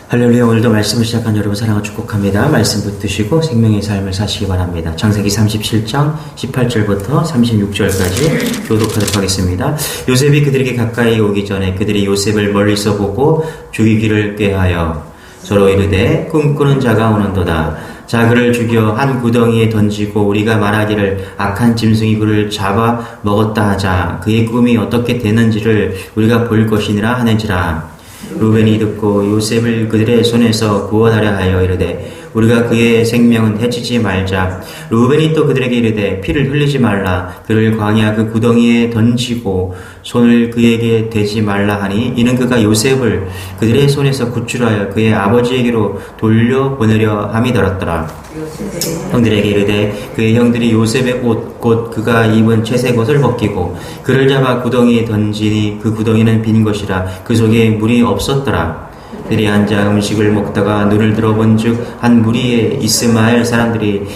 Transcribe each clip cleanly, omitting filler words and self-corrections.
할렐루야. 오늘도 말씀을 시작한 여러분 사랑을 축복합니다. 말씀 붙드시고 생명의 삶을 사시기 바랍니다. 창세기 37장 18절부터 36절까지 교독하도록 하겠습니다. 요셉이 그들에게 가까이 오기 전에 그들이 요셉을 멀리서 보고 죽이기를 꾀하여 서로 이르되 꿈꾸는 자가 오는도다. 자 그를 죽여 한 구덩이에 던지고 우리가 말하기를 악한 짐승이 그를 잡아 먹었다 하자. 그의 꿈이 어떻게 되는지를 우리가 볼 것이니라 하는지라. 루벤이 듣고 요셉을 그들의 손에서 구원하려 하여 이르되 우리가 그의 생명은 해치지 말자. 루벤이 또 그들에게 이르되 피를 흘리지 말라. 그를 광야 그 구덩이에 던지고 손을 그에게 대지 말라 하니 이는 그가 요셉을 그들의 손에서 구출하여 그의 아버지에게로 돌려보내려 함이 들었더라. 형들에게 이르되 그의 형들이 요셉의 옷 곧 그가 입은 채색 옷을 벗기고 그를 잡아 구덩이에 던지니 그 구덩이는 빈 것이라 그 속에 물이 없었더라. 그들이 앉아 음식을 먹다가 눈을 들어본즉 한 무리의 이스마엘 사람들이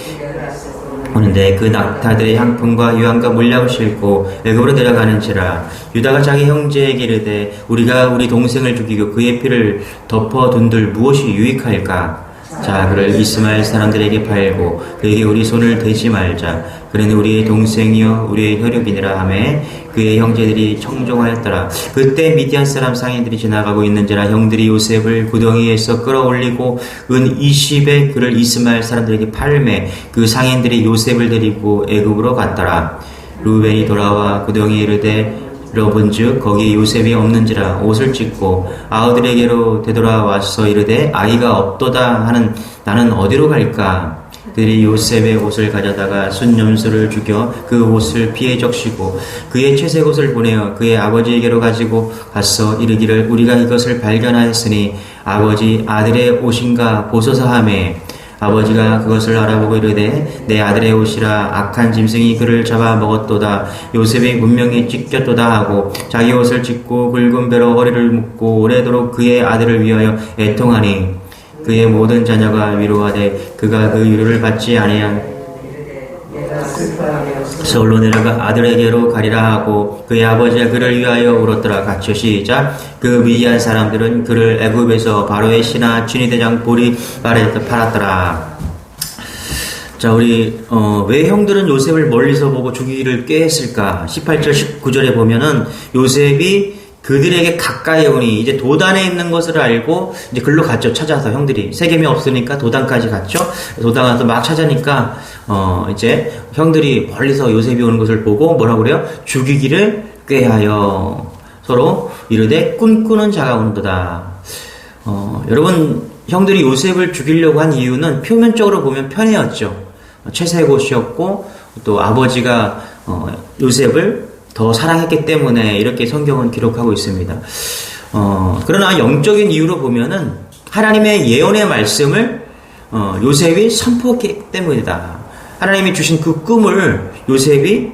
오는데 그 낙타들의 향품과 유황과 물약을 싣고 애굽으로 내려가는지라. 유다가 자기 형제에게 이르되 우리가 우리 동생을 죽이고 그의 피를 덮어둔들 무엇이 유익할까? 자 그를 이스마엘 사람들에게 팔고 그에게 우리 손을 대지 말자. 그는 우리의 동생이요 우리의 혈육이니라 하매 그의 형제들이 청종하였더라. 그때 미디안 사람 상인들이 지나가고 있는지라 형들이 요셉을 구덩이에서 끌어올리고 은 20에 그를 이스마엘 사람들에게 팔매 그 상인들이 요셉을 데리고 애굽으로 갔더라. 루벤이 돌아와 구덩이에 이르되 들어본즉 거기 요셉이 없는지라 옷을 찢고 아우들에게로 되돌아와서 이르되 아이가 없도다 하는 나는 어디로 갈까? 그들이 요셉의 옷을 가져다가 순념수를 죽여 그 옷을 피에 적시고 그의 채색 옷을 보내어 그의 아버지에게로 가지고 가서 이르기를 우리가 이것을 발견하였으니 아버지 아들의 옷인가 보소서 하매 아버지가 그것을 알아보고 이르되 내 아들의 옷이라 악한 짐승이 그를 잡아 먹었도다. 요셉이 분명히 찢겼도다 하고 자기 옷을 찢고 굵은 배로 허리를 묶고 오래도록 그의 아들을 위하여 애통하니 그의 모든 자녀가 위로하되 그가 그 위로를 받지 아니한 서울로 내려가 아들에게로 가리라 하고 그의 아버지가 그를 위하여 울었더라. 같이 시작. 그 미디안 사람들은 그를 애굽에서 바로의 신하 친위대장 보리발에 팔았더라. 자 우리 왜 형들은 요셉을 멀리서 보고 죽이기를 꾀했을까? 18절 19절에 보면은 요셉이 그들에게 가까이 오니 이제 도단에 있는 것을 알고 이제 글로 갔죠. 찾아서 형들이 세겜이 없으니까 도단까지 갔죠. 도단 가서 막 찾으니까 이제 형들이 멀리서 요셉이 오는 것을 보고 뭐라고 그래요? 죽이기를 꾀하여 서로 이르되 꿈꾸는 자가 오는도다. 여러분 형들이 요셉을 죽이려고 한 이유는 표면적으로 보면 편해였죠. 채색 옷이었고 또 아버지가 요셉을 더 사랑했기 때문에 이렇게 성경은 기록하고 있습니다. 그러나 영적인 이유로 보면은 하나님의 예언의 말씀을 요셉이 선포했기 때문이다. 하나님이 주신 그 꿈을 요셉이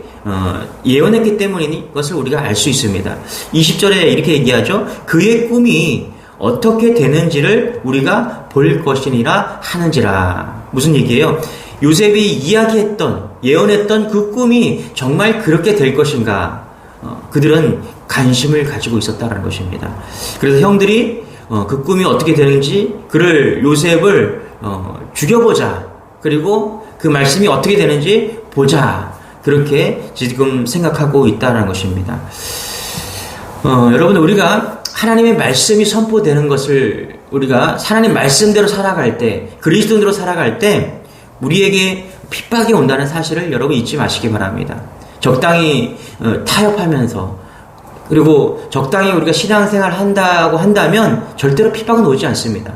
예언했기 때문인 것을 우리가 알 수 있습니다. 20절에 이렇게 얘기하죠. 그의 꿈이 어떻게 되는지를 우리가 볼 것이니라 하는지라. 무슨 얘기예요? 요셉이 이야기했던 예언했던 그 꿈이 정말 그렇게 될 것인가? 그들은 관심을 가지고 있었다는 것입니다. 그래서 형들이 그 꿈이 어떻게 되는지 그를 요셉을 죽여보자. 그리고 그 말씀이 어떻게 되는지 보자. 그렇게 지금 생각하고 있다는 것입니다. 여러분 우리가 하나님의 말씀이 선포되는 것을 우리가 하나님 말씀대로 살아갈 때 그리스도인으로 살아갈 때 우리에게 핍박이 온다는 사실을 여러분 잊지 마시기 바랍니다. 적당히 타협하면서 그리고 적당히 우리가 신앙생활 한다고 한다면 절대로 핍박은 오지 않습니다.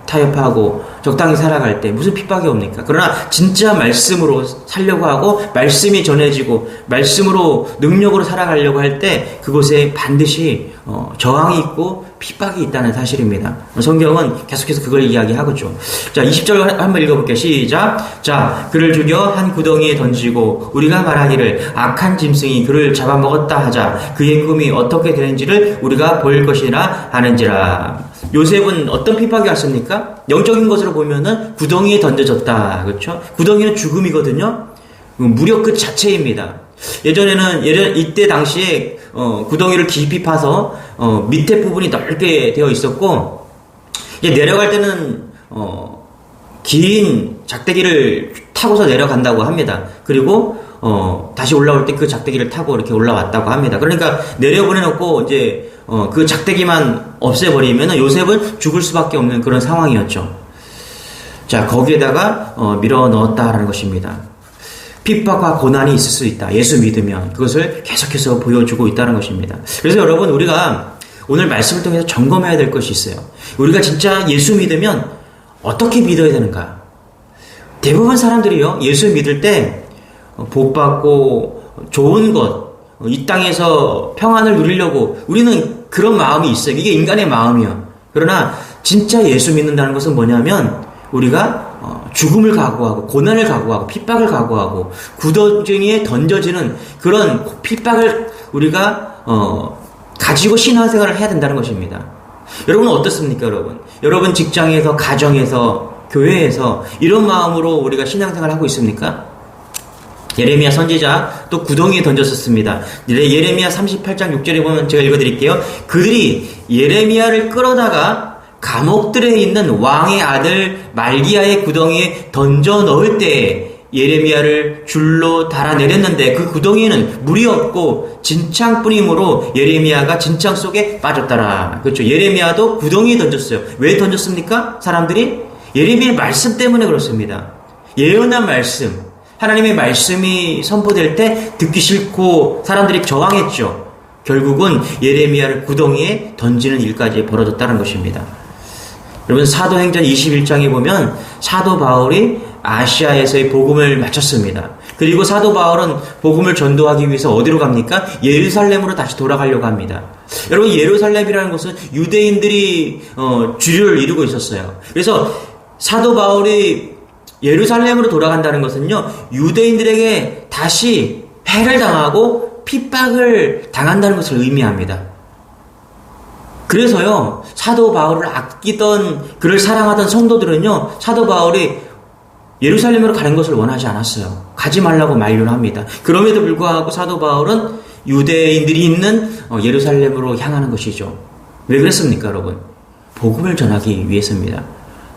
타협하고 적당히 살아갈 때 무슨 핍박이 옵니까? 그러나 진짜 말씀으로 살려고 하고 말씀이 전해지고 말씀으로 능력으로 살아가려고 할 때 그곳에 반드시 저항이 있고 핍박이 있다는 사실입니다. 성경은 계속해서 그걸 이야기하고죠. 자, 20절 한번 읽어볼게요. 시작. 자, 그를 죽여 한 구덩이에 던지고 우리가 말하기를 악한 짐승이 그를 잡아먹었다 하자. 그의 꿈이 어떻게 되는지를 우리가 볼 것이라 하는지라. 요셉은 어떤 핍박이 왔습니까? 영적인 것으로 보면은 구덩이에 던져졌다. 그렇죠? 구덩이는 죽음이거든요. 무력 그 자체입니다. 예전에는 이때 당시에 구덩이를 깊이 파서 밑에 부분이 넓게 되어 있었고 이제 내려갈 때는 긴 작대기를 타고서 내려간다고 합니다. 그리고 다시 올라올 때 그 작대기를 타고 이렇게 올라왔다고 합니다. 그러니까 내려보내놓고 이제 그 작대기만 없애버리면 요셉은 죽을 수밖에 없는 그런 상황이었죠. 자, 거기에다가 밀어 넣었다라는 것입니다. 핍박과 고난이 있을 수 있다. 예수 믿으면 그것을 계속해서 보여주고 있다는 것입니다. 그래서 여러분, 우리가 오늘 말씀을 통해서 점검해야 될 것이 있어요. 우리가 진짜 예수 믿으면 어떻게 믿어야 되는가? 대부분 사람들이요, 예수 믿을 때 복 받고 좋은 것, 이 땅에서 평안을 누리려고 우리는 그런 마음이 있어요. 이게 인간의 마음이요. 그러나 진짜 예수 믿는다는 것은 뭐냐면 우리가 죽음을 각오하고 고난을 각오하고 핍박을 각오하고 구덩이에 던져지는 그런 핍박을 우리가 가지고 신앙생활을 해야 된다는 것입니다. 여러분 어떻습니까, 여러분? 여러분 직장에서, 가정에서, 교회에서 이런 마음으로 우리가 신앙생활을 하고 있습니까? 예레미야 선지자 또 구덩이에 던졌었습니다. 예레미야 38장 6절에 보면 제가 읽어드릴게요. 그들이 예레미야를 끌어다가 감옥들에 있는 왕의 아들 말기야의 구덩이에 던져 넣을 때 예레미야를 줄로 달아내렸는데 그 구덩이에는 물이 없고 진창뿐이므로 예레미야가 진창 속에 빠졌더라. 그렇죠. 예레미야도 구덩이에 던졌어요. 왜 던졌습니까? 사람들이 예레미야의 말씀 때문에 그렇습니다. 예언한 말씀, 하나님의 말씀이 선포될 때 듣기 싫고 사람들이 저항했죠. 결국은 예레미야를 구덩이에 던지는 일까지 벌어졌다는 것입니다. 여러분, 사도행전 21장에 보면 사도 바울이 아시아에서의 복음을 마쳤습니다. 그리고 사도 바울은 복음을 전도하기 위해서 어디로 갑니까? 예루살렘으로 다시 돌아가려고 합니다. 여러분, 예루살렘이라는 곳은 유대인들이 주류를 이루고 있었어요. 그래서 사도 바울이 예루살렘으로 돌아간다는 것은요, 유대인들에게 다시 해를 당하고 핍박을 당한다는 것을 의미합니다. 그래서요, 사도 바울을 아끼던, 그를 사랑하던 성도들은요, 사도 바울이 예루살렘으로 가는 것을 원하지 않았어요. 가지 말라고 만류를 합니다. 그럼에도 불구하고 사도 바울은 유대인들이 있는 예루살렘으로 향하는 것이죠. 왜 그랬습니까, 여러분? 복음을 전하기 위해서입니다.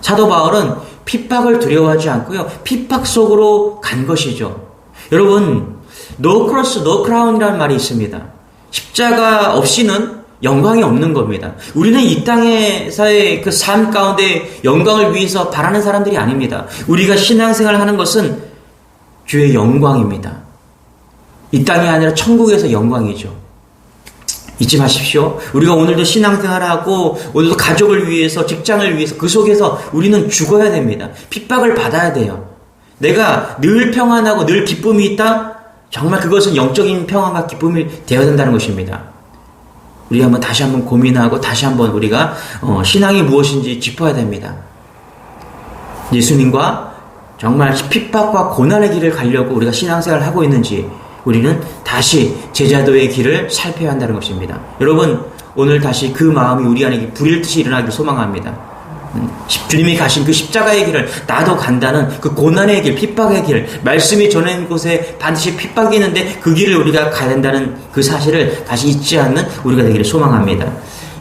사도 바울은 핍박을 두려워하지 않고요, 핍박 속으로 간 것이죠. 여러분, no cross, no crown이라는 말이 있습니다. 십자가 없이는 영광이 없는 겁니다. 우리는 이 땅에서의 그 삶 가운데 영광을 위해서 바라는 사람들이 아닙니다. 우리가 신앙생활을 하는 것은 주의 영광입니다. 이 땅이 아니라 천국에서 영광이죠. 잊지 마십시오. 우리가 오늘도 신앙생활하고 오늘도 가족을 위해서, 직장을 위해서 그 속에서 우리는 죽어야 됩니다. 핍박을 받아야 돼요. 내가 늘 평안하고 늘 기쁨이 있다? 정말 그것은 영적인 평안과 기쁨이 되어야 된다는 것입니다. 우리 한번 다시 한번 고민하고 다시 한번 우리가 신앙이 무엇인지 짚어야 됩니다. 예수님과 정말 핍박과 고난의 길을 가려고 우리가 신앙생활을 하고 있는지 우리는 다시 제자도의 길을 살펴야 한다는 것입니다. 여러분, 오늘 다시 그 마음이 우리 안에 불일 듯이 일어나길 소망합니다. 주님이 가신 그 십자가의 길을 나도 간다는 그 고난의 길, 핍박의 길, 말씀이 전한 곳에 반드시 핍박이 있는데 그 길을 우리가 가야 된다는 그 사실을 다시 잊지 않는 우리가 되기를 소망합니다.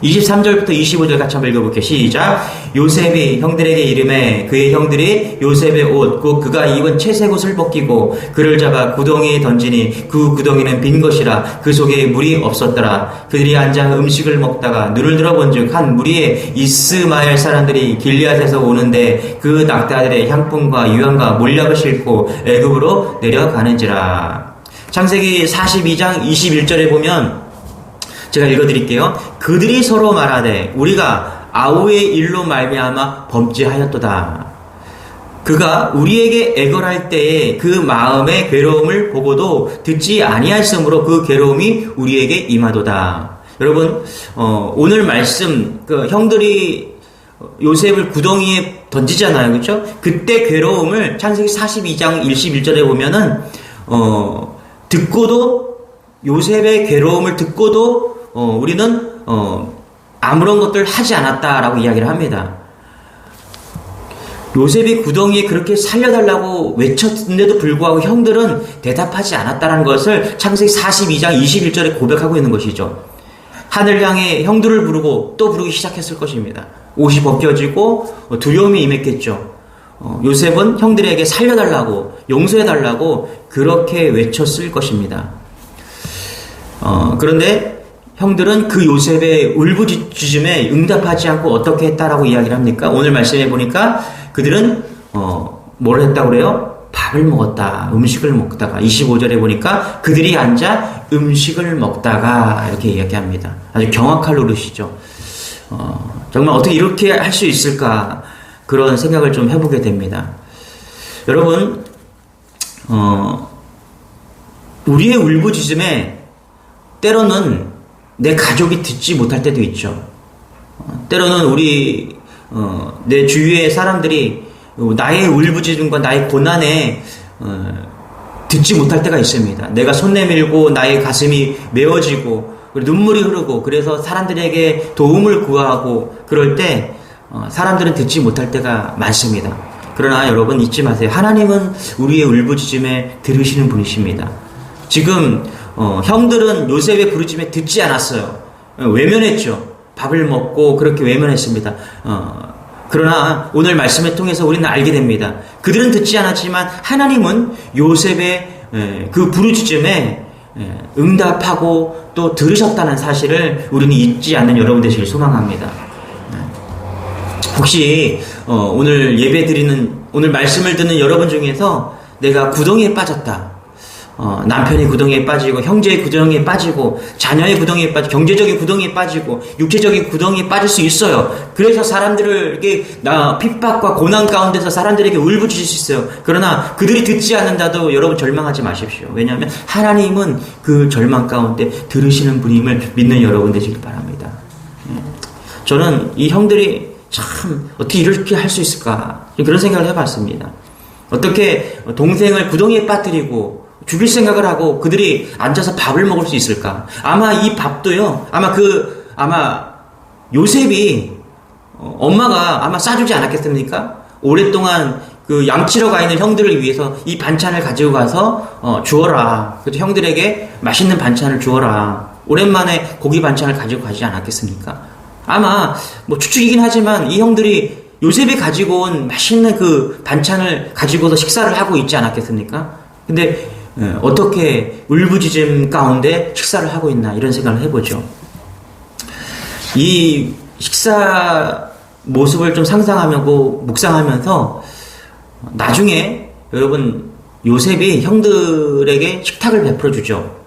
23절부터 25절 같이 한번 읽어볼게요. 시작. 요셉이 형들에게 이름해 그의 형들이 요셉의 옷 곧 그가 입은 채색 옷을 벗기고 그를 잡아 구덩이에 던지니 그 구덩이는 빈 것이라 그 속에 물이 없었더라. 그들이 앉아 음식을 먹다가 눈을 들어본즉 한 무리의 이스마엘 사람들이 길리앗에서 오는데 그 낙타들의 향품과 유황과 몰약을 싣고 애굽으로 내려가는지라. 창세기 42장 21절에 보면 제가 읽어드릴게요. 그들이 서로 말하되 우리가 아우의 일로 말미암아 범죄하였도다. 그가 우리에게 애걸할 때에 그 마음의 괴로움을 보고도 듣지 아니하였으므로 그 괴로움이 우리에게 임하도다. 여러분, 오늘 말씀, 그 형들이 요셉을 구덩이에 던지잖아요. 그렇죠? 그때 괴로움을 창세기 42장 21절에 보면은 듣고도 요셉의 괴로움을 듣고도 우리는 아무런 것들 하지 않았다라고 이야기를 합니다. 요셉이 구덩이에 그렇게 살려달라고 외쳤는데도 불구하고 형들은 대답하지 않았다는 것을 창세기 42장 21절에 고백하고 있는 것이죠. 하늘 향해 형들을 부르고 또 부르기 시작했을 것입니다. 옷이 벗겨지고 두려움이 임했겠죠. 요셉은 형들에게 살려달라고, 용서해달라고 그렇게 외쳤을 것입니다. 그런데 형들은 그 요셉의 울부짖음에 응답하지 않고 어떻게 했다라고 이야기를 합니까? 오늘 말씀해 보니까 그들은 뭘 했다고 그래요? 밥을 먹었다. 음식을 먹다가 25절에 보니까 그들이 앉아 음식을 먹다가 이렇게 이야기합니다. 아주 경악할 노릇이죠. 정말 어떻게 이렇게 할 수 있을까 그런 생각을 좀 해보게 됩니다. 여러분 우리의 울부짖음에 때로는 내 가족이 듣지 못할 때도 있죠. 때로는 우리 내 주위의 사람들이 나의 울부짖음과 나의 고난에 듣지 못할 때가 있습니다. 내가 손 내밀고 나의 가슴이 메어지고 눈물이 흐르고 그래서 사람들에게 도움을 구하고 그럴 때 사람들은 듣지 못할 때가 많습니다. 그러나 여러분 잊지 마세요. 하나님은 우리의 울부짖음에 들으시는 분이십니다. 지금 형들은 요셉의 부르짖음에 듣지 않았어요. 외면했죠. 밥을 먹고 그렇게 외면했습니다. 그러나 오늘 말씀을 통해서 우리는 알게 됩니다. 그들은 듣지 않았지만 하나님은 요셉의 그 부르짖음에 응답하고 또 들으셨다는 사실을 우리는 잊지 않는 여러분 되시길 소망합니다. 혹시 오늘 예배 드리는 오늘 말씀을 듣는 여러분 중에서 내가 구덩이에 빠졌다. 남편의 구덩이에 빠지고 형제의 구덩이에 빠지고 자녀의 구덩이에 빠지고 경제적인 구덩이에 빠지고 육체적인 구덩이에 빠질 수 있어요. 그래서 사람들에게 핍박과 고난 가운데서 사람들에게 울부짖을 수 있어요. 그러나 그들이 듣지 않는다도 여러분 절망하지 마십시오. 왜냐하면 하나님은 그 절망 가운데 들으시는 분임을 믿는 여러분 되시길 바랍니다. 저는 이 형들이 참 어떻게 이렇게 할 수 있을까 그런 생각을 해봤습니다. 어떻게 동생을 구덩이에 빠뜨리고 죽일 생각을 하고 그들이 앉아서 밥을 먹을 수 있을까? 아마 이 밥도요. 아마 요셉이 엄마가 아마 싸주지 않았겠습니까? 오랫동안 그 양치러 가 있는 형들을 위해서 이 반찬을 가지고 가서 주어라. 그래서 형들에게 맛있는 반찬을 주어라. 오랜만에 고기 반찬을 가지고 가지 않았겠습니까? 아마 뭐 추측이긴 하지만 이 형들이 요셉이 가지고 온 맛있는 그 반찬을 가지고서 식사를 하고 있지 않았겠습니까? 근데 어떻게 울부짖음 가운데 식사를 하고 있나 이런 생각을 해보죠. 이 식사 모습을 좀 상상하고 묵상하면서 나중에 여러분 요셉이 형들에게 식탁을 베풀어 주죠.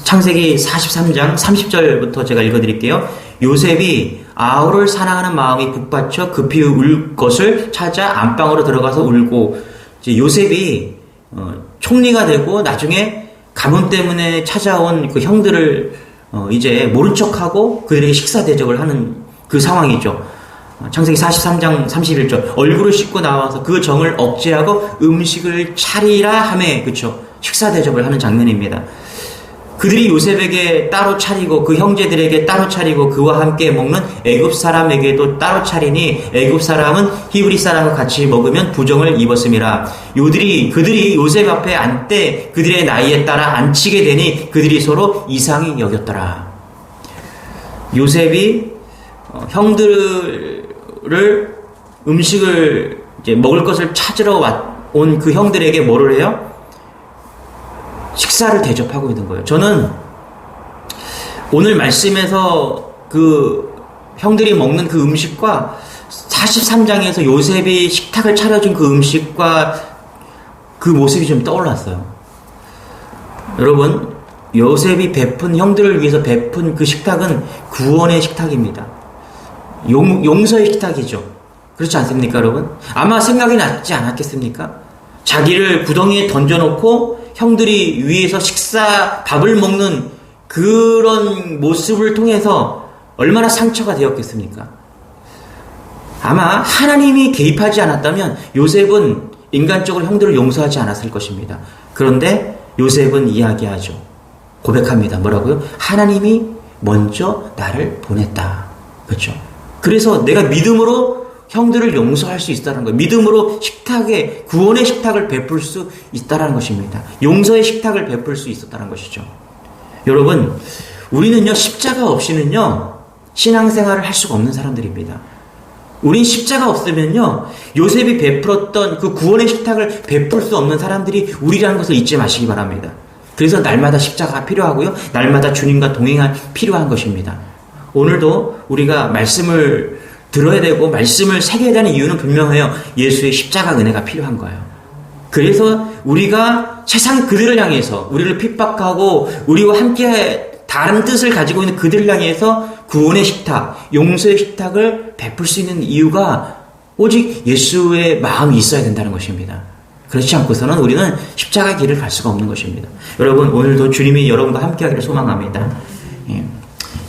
창세기 43장 30절부터 제가 읽어드릴게요. 요셉이 아우를 사랑하는 마음이 북받쳐 급히 울 것을 찾아 안방으로 들어가서 울고 이제 요셉이 총리가 되고 나중에 가문 때문에 찾아온 그 형들을 이제 모른 척하고 그들에게 식사 대접을 하는 그 상황이죠. 창세기 43장 31절 얼굴을 씻고 나와서 그 정을 억제하고 음식을 차리라 하매 그쵸 식사 대접을 하는 장면입니다. 그들이 요셉에게 따로 차리고 그 형제들에게 따로 차리고 그와 함께 먹는 애굽 사람에게도 따로 차리니 애굽 사람은 히브리 사람과 같이 먹으면 부정을 입었음이라. 그들이 요셉 앞에 앉되 그들의 나이에 따라 앉히게 되니 그들이 서로 이상히 여겼더라. 요셉이 형들을 음식을 이제 먹을 것을 찾으러 온 그 형들에게 뭐를 해요? 식사를 대접하고 있는 거예요. 저는 오늘 말씀에서 그 형들이 먹는 그 음식과 43장에서 요셉이 식탁을 차려준 그 음식과 그 모습이 좀 떠올랐어요. 여러분, 요셉이 베푼 형들을 위해서 베푼 그 식탁은 구원의 식탁입니다. 용서의 식탁이죠. 그렇지 않습니까, 여러분? 아마 생각이 났지 않았겠습니까? 자기를 구덩이에 던져놓고 형들이 위에서 밥을 먹는 그런 모습을 통해서 얼마나 상처가 되었겠습니까? 아마 하나님이 개입하지 않았다면 요셉은 인간적으로 형들을 용서하지 않았을 것입니다. 그런데 요셉은 이야기하죠. 고백합니다. 뭐라고요? 하나님이 먼저 나를 보냈다. 그렇죠? 그래서 내가 믿음으로 형들을 용서할 수 있다는 거예요. 믿음으로 구원의 식탁을 베풀 수 있다는 것입니다. 용서의 식탁을 베풀 수 있었다는 것이죠. 여러분, 우리는요, 십자가 없이는요, 신앙생활을 할 수가 없는 사람들입니다. 우린 십자가 없으면요, 요셉이 베풀었던 그 구원의 식탁을 베풀 수 없는 사람들이 우리라는 것을 잊지 마시기 바랍니다. 그래서 날마다 십자가가 필요하고요, 날마다 주님과 동행한 필요한 것입니다. 오늘도 우리가 말씀을 들어야 되고 말씀을 새겨야 되는 이유는 분명해요. 예수의 십자가 은혜가 필요한 거예요. 그래서 우리가 세상 그들을 향해서, 우리를 핍박하고 우리와 함께 다른 뜻을 가지고 있는 그들을 향해서 구원의 식탁, 용서의 식탁을 베풀 수 있는 이유가 오직 예수의 마음이 있어야 된다는 것입니다. 그렇지 않고서는 우리는 십자가의 길을 갈 수가 없는 것입니다. 여러분, 오늘도 주님이 여러분과 함께 하기를 소망합니다.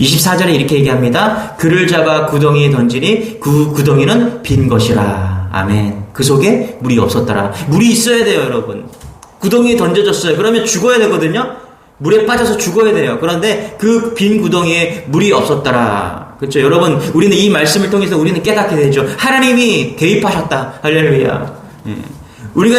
24절에 이렇게 얘기합니다. 그를 잡아 구덩이에 던지니 그 구덩이는 빈 것이라. 아멘. 그 속에 물이 없었더라. 물이 있어야 돼요, 여러분. 구덩이에 던져졌어요. 그러면 죽어야 되거든요. 물에 빠져서 죽어야 돼요. 그런데 그 빈 구덩이에 물이 없었더라. 그렇죠? 여러분, 우리는 이 말씀을 통해서 우리는 깨닫게 되죠. 하나님이 개입하셨다. 할렐루야. 우리가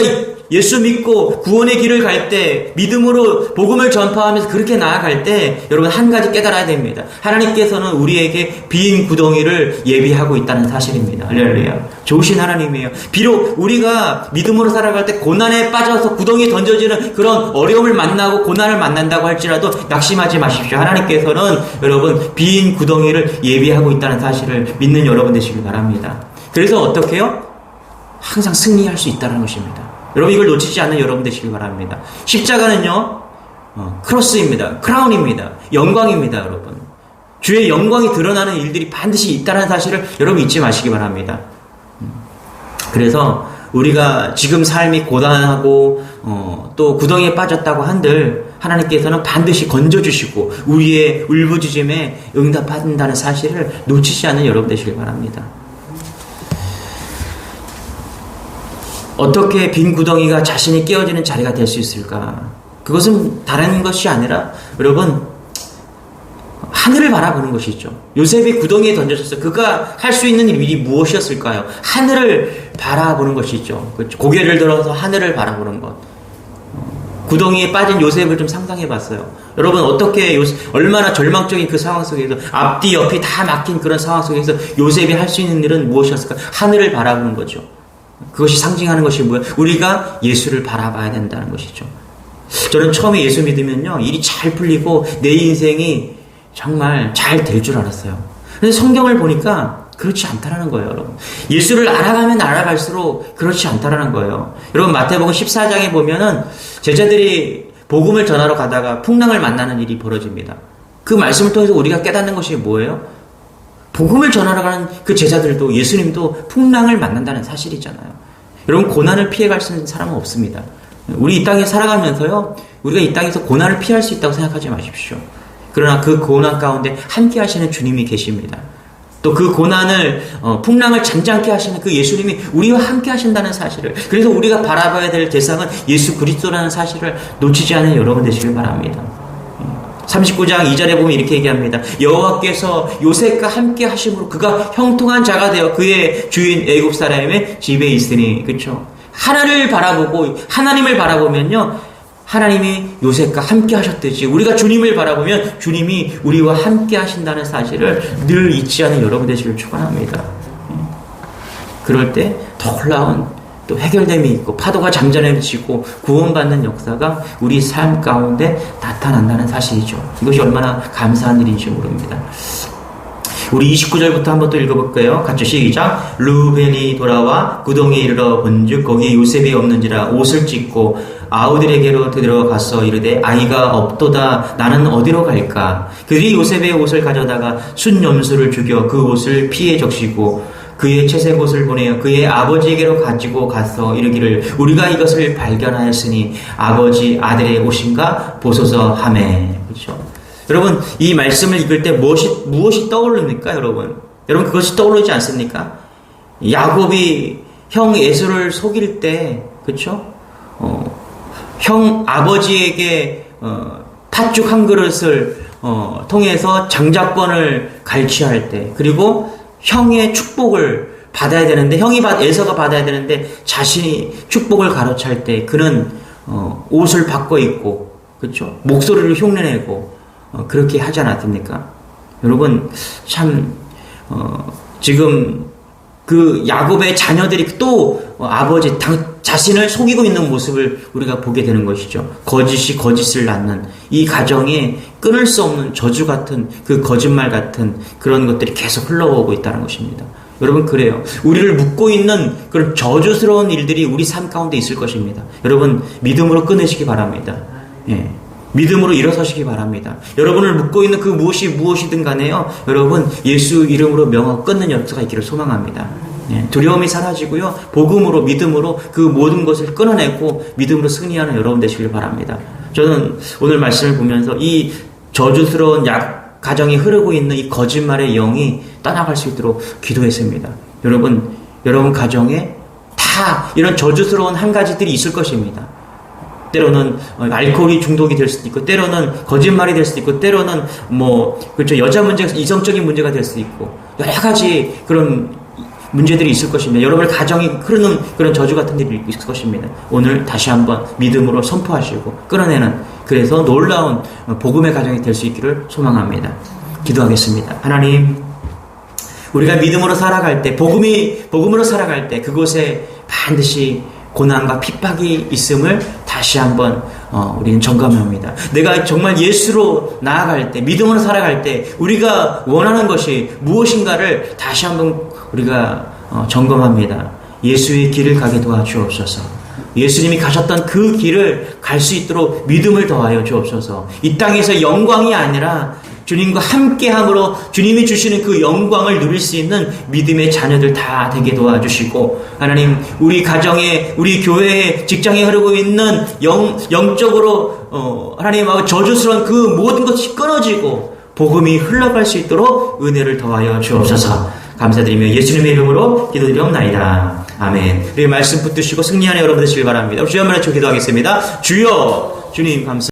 예수 믿고 구원의 길을 갈 때, 믿음으로 복음을 전파하면서 그렇게 나아갈 때, 여러분 한 가지 깨달아야 됩니다. 하나님께서는 우리에게 빈 구덩이를 예비하고 있다는 사실입니다. 할렐루야. 좋으신 하나님이에요. 비록 우리가 믿음으로 살아갈 때 고난에 빠져서 구덩이에 던져지는 그런 어려움을 만나고 고난을 만난다고 할지라도 낙심하지 마십시오. 하나님께서는 여러분 빈 구덩이를 예비하고 있다는 사실을 믿는 여러분 되시길 바랍니다. 그래서 어떻게 해요? 항상 승리할 수 있다는 것입니다. 여러분 이걸 놓치지 않는 여러분 되시길 바랍니다. 십자가는요, 크로스입니다. 크라운입니다. 영광입니다, 여러분. 주의 영광이 드러나는 일들이 반드시 있다는 사실을 여러분 잊지 마시기 바랍니다. 그래서 우리가 지금 삶이 고단하고 또 구덩이에 빠졌다고 한들 하나님께서는 반드시 건져주시고 우리의 울부짖음에 응답한다는 사실을 놓치지 않는 여러분 되시길 바랍니다. 어떻게 빈 구덩이가 자신이 깨어지는 자리가 될 수 있을까? 그것은 다른 것이 아니라 여러분 하늘을 바라보는 것이죠. 요셉이 구덩이에 던져졌어요. 그가 할 수 있는 일이 무엇이었을까요? 하늘을 바라보는 것이죠. 그렇죠? 고개를 들어서 하늘을 바라보는 것. 구덩이에 빠진 요셉을 좀 상상해 봤어요. 여러분 어떻게 얼마나 절망적인 그 상황 속에서 앞뒤 옆이 다 막힌 그런 상황 속에서 요셉이 할 수 있는 일은 무엇이었을까? 하늘을 바라보는 거죠. 그것이 상징하는 것이 뭐예요? 우리가 예수를 바라봐야 된다는 것이죠. 저는 처음에 예수 믿으면요, 일이 잘 풀리고 내 인생이 정말 잘 될 줄 알았어요. 그런데 성경을 보니까 그렇지 않다라는 거예요, 여러분. 예수를 알아가면 알아갈수록 그렇지 않다라는 거예요. 여러분 마태복음 14장에 보면은 제자들이 복음을 전하러 가다가 풍랑을 만나는 일이 벌어집니다. 그 말씀을 통해서 우리가 깨닫는 것이 뭐예요? 복음을 전하러 가는 그 제자들도 예수님도 풍랑을 만난다는 사실이잖아요. 여러분 고난을 피해갈 수 있는 사람은 없습니다. 우리 이 땅에 살아가면서요, 우리가 이 땅에서 고난을 피할 수 있다고 생각하지 마십시오. 그러나 그 고난 가운데 함께 하시는 주님이 계십니다. 또 그 고난을 풍랑을 잔잔케 하시는 그 예수님이 우리와 함께 하신다는 사실을, 그래서 우리가 바라봐야 될 대상은 예수 그리스도라는 사실을 놓치지 않은 여러분 되시길 바랍니다. 39장 2절에 보면 이렇게 얘기합니다. 여호와께서 요셉과 함께 하심으로 그가 형통한 자가 되어 그의 주인 애굽 사람의 집에 있으니. 그렇죠? 하나님을 바라보고 하나님을 바라보면요, 하나님이 요셉과 함께 하셨듯이 우리가 주님을 바라보면 주님이 우리와 함께 하신다는 사실을 늘 잊지 않은 여러분 되시길 축원합니다. 그럴 때 더 놀라운 또 해결됨이 있고 파도가 잠잠해 지고 구원받는 역사가 우리 삶 가운데 나타난다는 사실이죠. 이것이 얼마나 감사한 일인지 모릅니다. 우리 29절부터 한번 또 읽어볼까요? 같이 시작. 루벤이 돌아와 구덩이에 이르러 본즉 거기에 요셉이 없는지라 옷을 찢고 아우들에게로 들어가서 이르되 아이가 없도다. 나는 어디로 갈까? 그들이 요셉의 옷을 가져다가 순염소를 죽여 그 옷을 피에 적시고 그의 채색 옷을 보내어 그의 아버지에게로 가지고 가서 이르기를 우리가 이것을 발견하였으니 아버지 아들의 옷인가 보소서 하매. 그렇죠? 여러분 이 말씀을 읽을 때 무엇이 떠오릅니까? 여러분 그것이 떠오르지 않습니까? 야곱이 형 에서를 속일 때, 그렇죠? 형 아버지에게 팥죽 한 그릇을 통해서 장자권을 갈취할 때, 그리고 형의 축복을 받아야 되는데 에서가 받아야 되는데 자신이 축복을 가로챌 때 그는 옷을 바꿔 입고, 그렇죠? 목소리를 흉내내고 그렇게 하지 않았습니까? 여러분, 참, 지금 그 야곱의 자녀들이 또 아버지 자신을 속이고 있는 모습을 우리가 보게 되는 것이죠. 거짓이 거짓을 낳는 이 가정에 끊을 수 없는 저주 같은 그 거짓말 같은 그런 것들이 계속 흘러오고 있다는 것입니다. 여러분, 그래요. 우리를 묶고 있는 그런 저주스러운 일들이 우리 삶 가운데 있을 것입니다. 여러분, 믿음으로 끊으시기 바랍니다. 예. 믿음으로 일어서시기 바랍니다. 여러분을 묶고 있는 그 무엇이든 간에요. 여러분, 예수 이름으로 명하고 끊는 역사가 있기를 소망합니다. 예, 두려움이 사라지고요. 복음으로, 믿음으로 그 모든 것을 끊어내고 믿음으로 승리하는 여러분 되시길 바랍니다. 저는 오늘 말씀을 보면서 이 저주스러운 가정이 흐르고 있는 이 거짓말의 영이 떠나갈 수 있도록 기도했습니다. 여러분 가정에 다 이런 저주스러운 한 가지들이 있을 것입니다. 때로는 알코올이 중독이 될 수도 있고, 때로는 거짓말이 될 수도 있고, 때로는 그렇죠, 여자 문제가 이성적인 문제가 될 수도 있고, 여러 가지 그런 문제들이 있을 것입니다. 여러분의 가정이 흐르는 그런 저주 같은 일이 있을 것입니다. 오늘 다시 한번 믿음으로 선포하시고 끌어내는, 그래서 놀라운 복음의 가정이 될 수 있기를 소망합니다. 기도하겠습니다. 하나님, 우리가 믿음으로 살아갈 때, 복음으로 살아갈 때 그곳에 반드시 고난과 핍박이 있음을 다시 한번 우리는 점검합니다. 내가 정말 예수로 나아갈 때, 믿음으로 살아갈 때 우리가 원하는 것이 무엇인가를 다시 한번 우리가 점검합니다. 예수의 길을 가게 도와주옵소서. 예수님이 가셨던 그 길을 갈 수 있도록 믿음을 더하여 주옵소서. 이 땅에서 영광이 아니라 주님과 함께함으로 주님이 주시는 그 영광을 누릴 수 있는 믿음의 자녀들 다 되게 도와주시고, 하나님, 우리 가정에, 우리 교회에, 직장에 흐르고 있는 영적으로 하나님, 저주스러운 그 모든 것이 끊어지고 복음이 흘러갈 수 있도록 은혜를 더하여 주옵소서. 감사드리며 예수님의 이름으로 기도드리옵나이다. 아멘. 우리 말씀 붙드시고 승리하는 여러분 되시길 바랍니다. 주여 한번 기도하겠습니다. 주여, 주님 감사